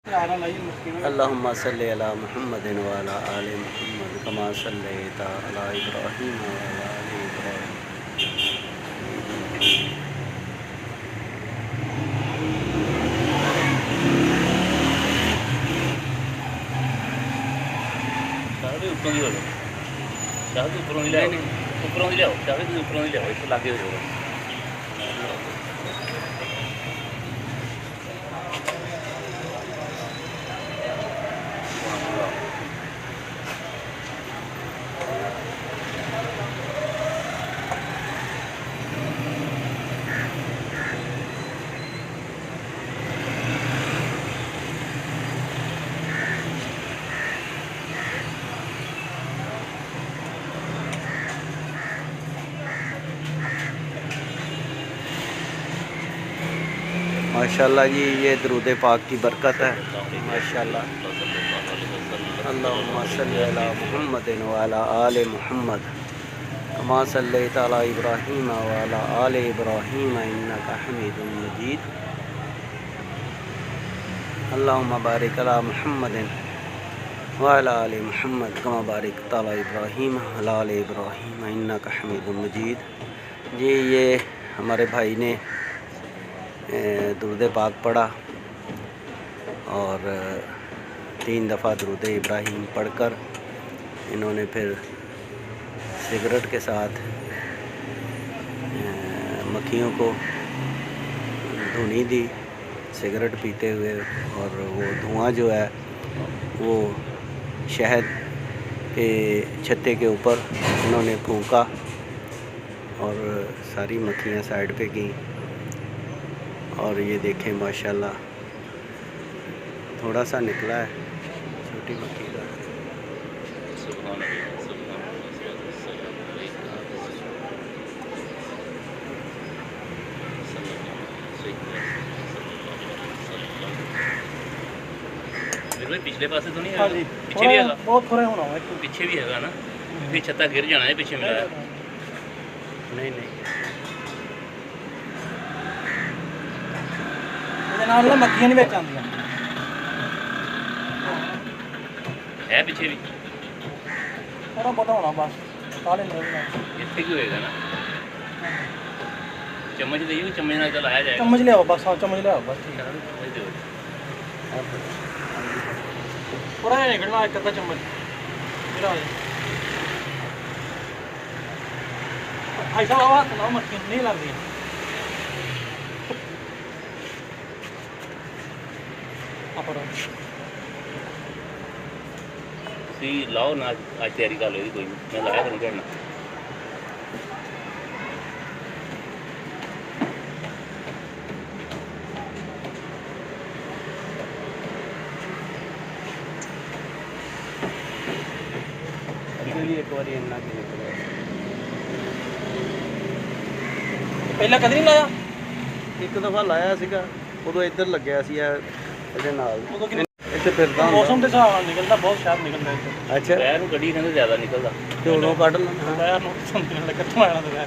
اللهم صل على محمد وعلى آل محمد كما صليت على إبراهيم وعلى آل إبراهيم. اوپروں دی لیاؤ شاہد اوپروں دی لیاؤ اس لاگے ہو جاؤ. ماشاءاللہ جی یہ درود پاک کی برکت ہے ماشاءاللہ. اللہم صلی علی محمد وعلی آل محمد کما صلیت علی ابراہیم وعلی آل ابراہیم انک حمید مجید. اللہم بارک علی محمد وعلی آل محمد کما بارکت علی ابراہیم وعلی آل ابراہیم انک حمید مجید. جی یہ ہمارے بھائی نے درود پاک پڑھا اور 3 دفعہ درود ابراہیم پڑھ کر انہوں نے پھر سگریٹ کے ساتھ مکھیوں کو دھونی دی سگریٹ پیتے ہوئے، اور وہ دھواں جو ہے وہ شہد کے چھتے کے اوپر انہوں نے پھونکا اور ساری مکھیاں سائڈ پہ گئیں. اور یہ دیکھیں ماشاءاللہ تھوڑا سا نکلا ہے چھوٹی مکھی کا. پچھلے پاسے تو نہیں ہے، پیچھے بھی ہے، بہت تھوڑا ہونا ہے، پیچھے بھی ہے نا، پھر چھتا گر جانا ہے پیچھے ملایا. نہیں مکھیاں نہیں بچ آدی ہے پیچھے بھی تھوڑا بہت ہونا بس سارے اتنے کی ہوئے گا نا. چمچ دئیے چمچ نہ چلایا جائے. چمچ لے آؤ بس، ہاں چمچ لے آؤ بس ٹھیک ہے. تھوڑا جہا نکلنا ایک ادھا چمچ ایسا ہاتھ لاؤ مکھیاں نہیں لگتی. لاؤ نا آج تیاری کر لو کوئی میں لایا کروں گھڑنا. ایک بار پہلے کدی نہیں لایا؟ ایک دفعہ لایا سیگا، ادو ادھر لگیا سی یہ نال اتنے پھردا موسم کے حساب سے نکلتا بہت شاید نکلتا ہے. اچھا پیر کڑی کھانے زیادہ نکلتا تو کٹ لینا. پیر نکلنے لگا